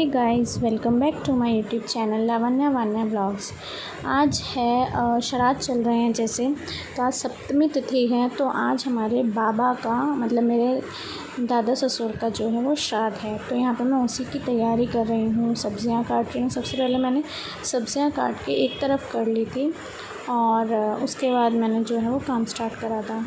Guys, welcome back to my YouTube channel Lavanya Vanya blogs. आज है श्राद्ध चल रहे हैं जैसे, तो आज सप्तमी तिथि है। तो आज हमारे बाबा का मतलब मेरे दादा ससुर का जो है वो श्राद्ध है। तो यहाँ पे मैं उसी की तैयारी कर रही हूँ, सब्जियाँ काट रही हूँ। सबसे पहले मैंने सब्जियाँ काट के एक तरफ कर ली थी और उसके बाद मैंने जो है वो काम स्टार्ट करा था।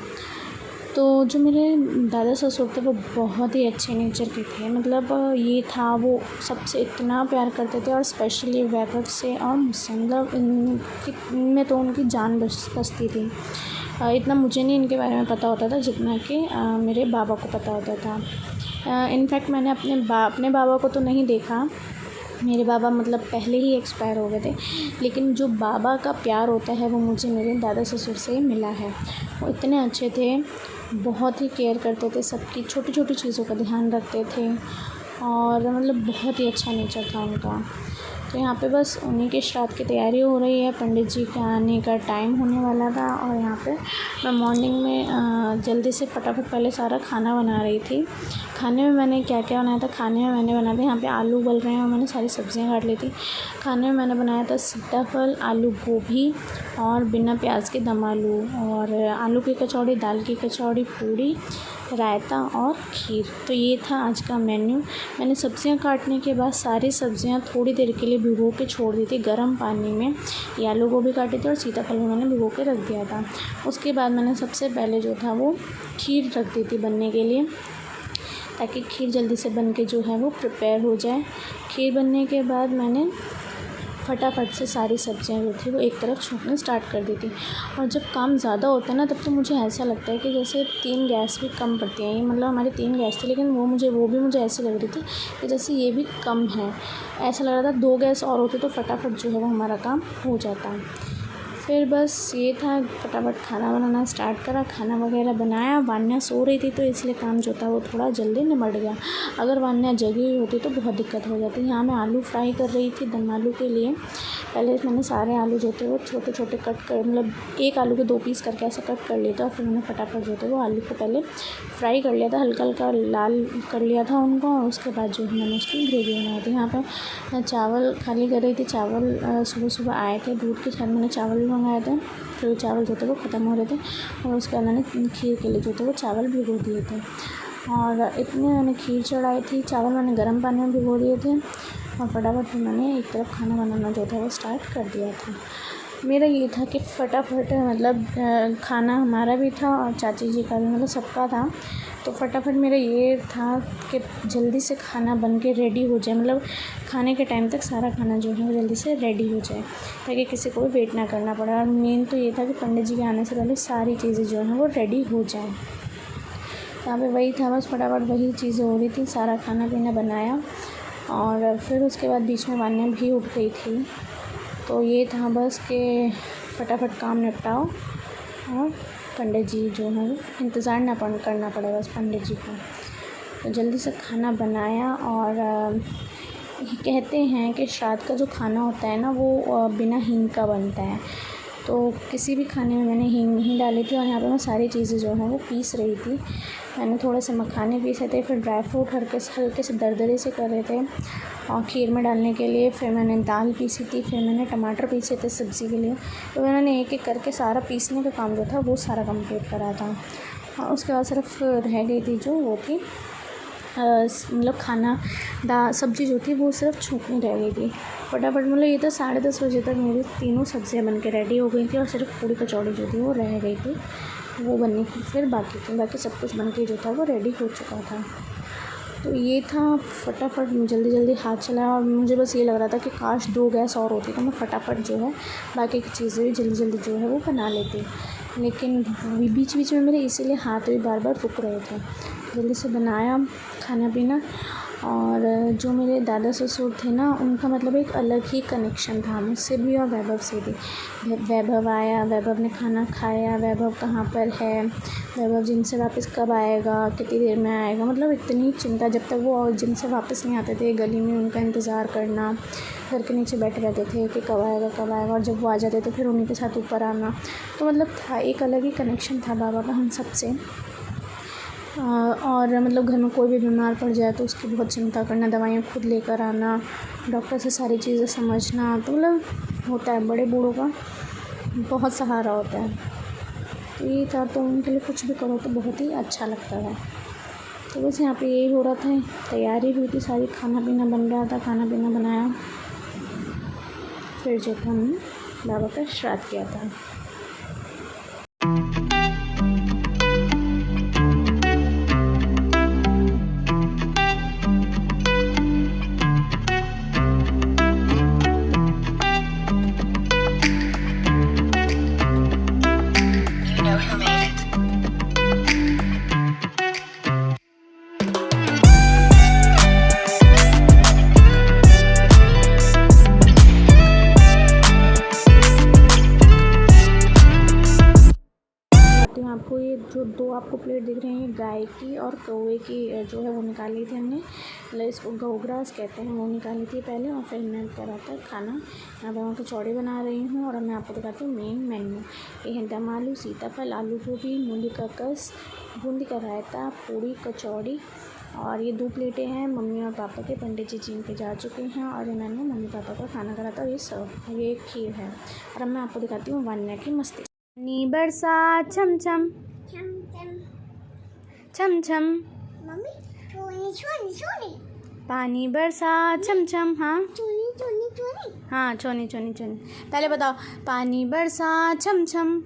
तो जो मेरे दादा ससुर थे वो बहुत ही अच्छे नेचर के थे। मतलब ये था, वो सबसे इतना प्यार करते थे और स्पेशली वैभव से और मुझसे। मतलब इनमें तो उनकी जान बसती थी। इतना मुझे नहीं इनके बारे में पता होता था जितना कि मेरे बाबा को पता होता था। इनफैक्ट मैंने अपने बाबा को तो नहीं देखा, मेरे बाबा मतलब पहले ही एक्सपायर हो गए थे। लेकिन जो बाबा का प्यार होता है वो मुझे मेरे दादा ससुर से मिला है। वो इतने अच्छे थे, बहुत ही केयर करते थे, सबकी छोटी छोटी चीज़ों का ध्यान रखते थे और मतलब बहुत ही अच्छा नेचर था उनका। तो यहाँ पे बस उन्हीं के श्राद्ध की तैयारी हो रही है। पंडित जी के आने का टाइम होने वाला था और यहाँ पे मैं मॉर्निंग में जल्दी से फटाफट पहले सारा खाना बना रही थी। खाने में मैंने क्या क्या बनाया था, खाने में मैंने बनाया था, यहाँ पे आलू उबल रहे हैं और मैंने सारी सब्जियाँ काट ली थी। खाने में मैंने बनाया था सीताफल, आलू गोभी और बिना प्याज के दम आलू, और आलू की कचौड़ी, दाल की कचौड़ी, पूड़ी, रायता और खीर। तो ये था आज का मेन्यू। मैंने सब्जियां काटने के बाद सारी सब्जियां थोड़ी देर के लिए भिगो के छोड़ दी थी गर्म पानी में। ये आलू गोभी काटी थी और सीताफल भी मैंने भिगो के रख दिया था। उसके बाद मैंने सबसे पहले जो था वो खीर रख दी थी बनने के लिए, ताकि खीर जल्दी से बन के जो है वो प्रिपेयर हो जाए। खीर बनने के बाद मैंने फटाफट से सारी सब्जियां जो थी वो एक तरफ छोंकना स्टार्ट कर दी थी। और जब काम ज़्यादा होता है ना, तब तो मुझे ऐसा लगता है कि जैसे 3 गैस भी कम पड़ती हैं। ये मतलब हमारी 3 गैस थी, लेकिन वो भी मुझे ऐसी लग रही थी कि जैसे ये भी कम है। ऐसा लग रहा था 2 गैस और होती तो फटाफट जो है वो हमारा काम हो जाता। फिर बस ये था, फटाफट खाना बनाना स्टार्ट करा, खाना वगैरह बनाया। वान्या सो रही थी तो इसलिए काम जो था वो थोड़ा जल्दी निपट गया। अगर वान्या जगी हुई होती तो बहुत दिक्कत हो जाती। यहाँ मैं आलू फ्राई कर रही थी दम आलू के लिए। पहले मैंने सारे आलू जो थे वो छोटे छोटे कट कर, मतलब एक आलू के 2 पीस करके ऐसे कट कर लिए थे। और फिर मैंने फटाफट जो थे वो आलू को पहले फ्राई कर लिया था, हल्का हल्का लाल कर लिया था उनको। और उसके बाद जो है मैंने उसकी ग्रेवी बनाई थी। यहाँ पर मैं चावल खाली कर रही थी। चावल सुबह सुबह आए थे दूध के साथ, मैंने चावल भी मंगाए थे। फिर चावल जो थे वो ख़त्म हो रहे थे और उसके बाद मैंने खीर के लिए जो थे वो चावल भिगो दिए थे। और इतने मैंने खीर चढ़ाई थी, चावल मैंने गर्म पानी में भिगो दिए थे और फटाफट फिर मैंने एक तरफ खाना बनाना जो था वो स्टार्ट कर दिया था। मेरा ये था कि फटाफट मतलब खाना हमारा भी था और चाची जी का भी, मतलब सबका था। तो फटाफट मेरा ये था कि जल्दी से खाना बन के रेडी हो जाए, मतलब खाने के टाइम तक सारा खाना जो है वो जल्दी से रेडी हो जाए, ताकि किसी को भी वेट ना करना पड़े। और मेन तो ये था कि पंडित जी के आने से पहले सारी चीज़ें जो हैं वो रेडी हो जाएँ। यहाँ पे वही था, बस फटाफट वही चीज़ें हो रही थी। सारा खाना पीना बनाया और फिर उसके बाद बीच में वान्या भी उठ गई थी। तो ये था बस कि फटाफट काम निपटाओ और पंडित जी जो है इंतज़ार ना करना पड़े बस पंडित जी को। तो जल्दी से खाना बनाया। और कहते हैं कि श्राद्ध का जो खाना होता है ना वो बिना हींग का बनता है। तो किसी भी खाने में मैंने हींग नहीं डाली थी। और यहाँ पे मैं सारी चीज़ें जो हैं वो पीस रही थी। मैंने थोड़े से मखाने पीसे थे, फिर ड्राई फ्रूट हल्के से दरदरे से कर रहे थे और खीर में डालने के लिए। फिर मैंने दाल पीसी थी, फिर मैंने टमाटर पीसे थे सब्ज़ी के लिए। तो मैंने एक एक करके सारा पीसने का काम जो था वो सारा कंप्लीट करा था। और उसके बाद सिर्फ रह गई थी जो वो थी मतलब खाना सब्ज़ी जो थी वो सिर्फ छोंकनी रह गई थी। फटाफट मतलब ये तो 10:30 बजे तक मेरी तीनों सब्ज़ियाँ बन के रेडी हो गई थी और सिर्फ पूड़ी कचौड़ी जो थी वो रह गई थी, वो बननी थी। फिर बाकी सब कुछ बन के जो था वो रेडी हो चुका था। तो ये था, फटाफट जल्दी जल्दी हाथ चलाया। और मुझे बस ये लग रहा था कि काश 2 गैस और होती तो मैं फटाफट जो है बाकी की चीज़ें भी जल्दी जल्दी जो है वो बना लेती। लेकिन बीच बीच में मेरे इसीलिए हाथ भी बार बार रुक रहे थे। जल्दी से बनाया खाना पीना। और जो मेरे दादा ससुर थे ना, उनका मतलब एक अलग ही कनेक्शन था मुझसे भी और वैभव से भी। वैभव आया, वैभव ने खाना खाया, वैभव कहाँ पर है, वैभव जिम से वापस कब आएगा, कितनी देर में आएगा, मतलब इतनी चिंता। जब तक वो जिम से वापस नहीं आते थे गली में उनका इंतज़ार करना, घर के नीचे बैठे रहते थे कि कब आएगा कब आएगा। और जब वो आ जाते तो फिर उन्हीं के साथ ऊपर आना। तो मतलब था, एक अलग ही कनेक्शन था बाबा का हम सब से। और मतलब घर में कोई भी बीमार पड़ जाए तो उसकी बहुत चिंता करना, दवाइयाँ खुद लेकर आना, डॉक्टर से सारी चीज़ें समझना, तो मतलब होता है बड़े बूढ़ों का बहुत सहारा होता है। तो ये था, तो उनके लिए कुछ भी करो तो बहुत ही अच्छा लगता है। तो बस यहाँ पे यही हो रहा था, तैयारी हुई थी सारी, खाना पीना बन रहा था, खाना पीना बनाया, फिर जो था हमने बाबा का श्राद्ध किया था। आपको ये जो दो आपको प्लेट दिख रही हैं, गाय की और कौवे की जो है वो निकाली थी हमने, मतलब इसको गौग्रास कहते हैं, वो निकाली थी पहले और फिर मैं करा था खाना। यहाँ पर मैं कचौड़ी बना रही हूँ और मैं आपको दिखाती हूँ मेन मेन्यू। ये है दम आलू, सीताफल, आलू गोभी, मूली का कस, बूंदी का रायता, पूड़ी, कचौड़ी। और ये 2 प्लेटें हैं मम्मी और पापा के, पंडित जी जिम पे जा चुके हैं और मैंने मम्मी पापा का खाना करा था। और ये खीर है। और अब मैं आपको दिखाती हूँ वन्या की मस्ती। पानी बरसा छम छम छम छम, मम्मी छोनी छोनी पानी बरसा छम छम। हाँ छोनी हाँ, छोनी छोनी छोनी। पहले बताओ, पानी बरसा छम छम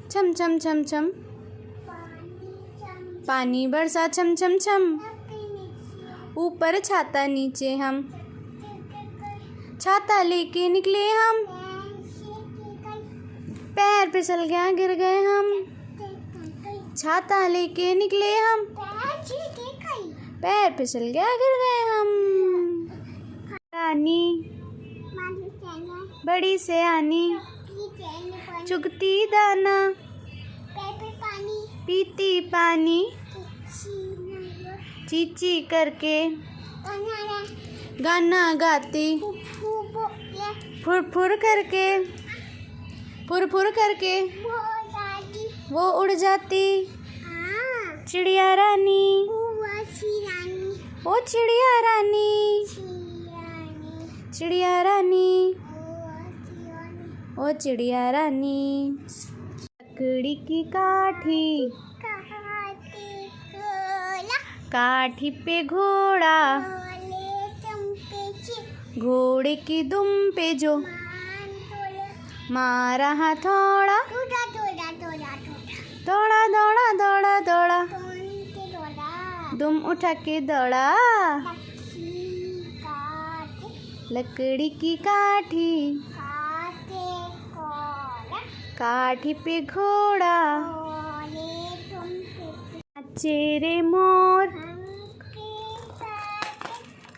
छम छम छम छम, पानी बरसा छम छम छम, ऊपर छाता नीचे हम, छाता लेके निकले हम, पैर फिसल गया गिर गए हम, छाता लेके निकले हम, पैर फिसल गया गिर गए हम। रानी बड़ी से आनी, चुगती दाना, पीती पानी, चीची करके गाना गाती, फुर फुर करके वो उड़ जाती, चिड़िया रानी, ओ चिड़िया रानी, चिड़िया रानी, ओ चिड़िया रानी। लकड़ी की काठी, काठी पे घोड़ा, घोड़े की दुम पे जो मारा हथौड़ा, दौड़ा दौड़ा दौड़ा दौड़ा, दुम उठा के दौड़ा। लकड़ी की काठी, काठी पे घोड़ा, चेरे मोर,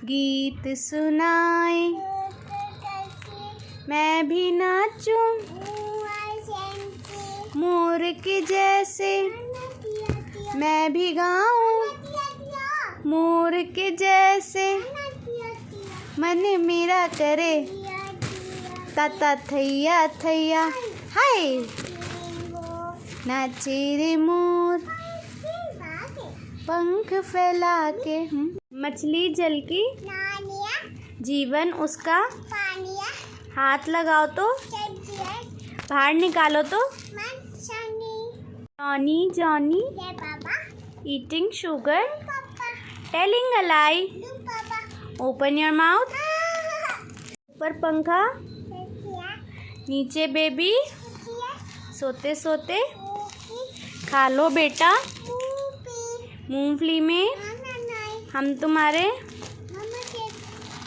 गीत सुनाए, मैं भी नाचूं मोर के जैसे, मैं भी गाऊं मोर के जैसे, मन मेरा करे ताता थैया थैया, हाय नाचे रे मोर पंख फैला के। मछली जल की, जीवन उसका, हाथ लगाओ तो बाहर निकालो तो, Johnny Johnny eating sugar, telling a lie, open your mouth, ऊपर पंखा नीचे बेबी, सोते सोते खा लो बेटा, मूंगफली में हम तुम्हारे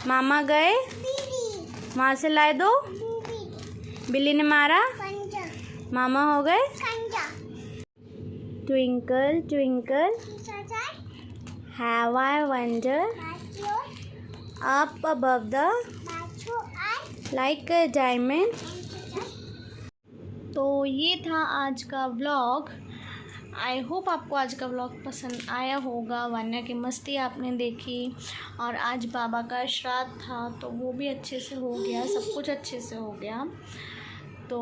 मामा गए, वहाँ से लाए दो, बिल्ली ने मारा, मामा हो गए। Twinkle twinkle have I wonder up above the like a diamond. तो ये था आज का व्लॉग। आई होप आपको आज का व्लॉग पसंद आया होगा। वन्या की मस्ती आपने देखी और आज बाबा का श्राद्ध था तो वो भी अच्छे से हो गया, सब कुछ अच्छे से हो गया। तो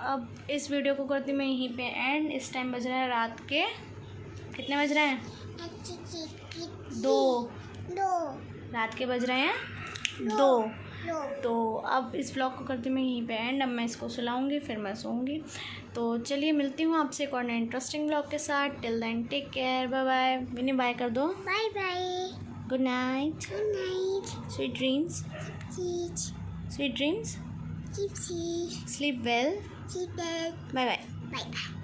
अब इस वीडियो को करती मैं यहीं पे एंड। इस टाइम बज रहा है रात के, कितने बज रहे हैं? 2। रात के बज रहे हैं 2। तो अब इस ब्लॉग को करती मैं यहीं पे एंड। अब मैं इसको सुलाऊंगी फिर मैं सोऊंगी। तो चलिए मिलती हूँ आपसे एक और नए इंटरेस्टिंग ब्लॉग के साथ। Till then take care, bye bye. Vini bye कर दो। Bye bye. Good night. Good night. Sweet dreams. Keep sweet dreams. Keep sleep well. Keep bye bye. Bye bye.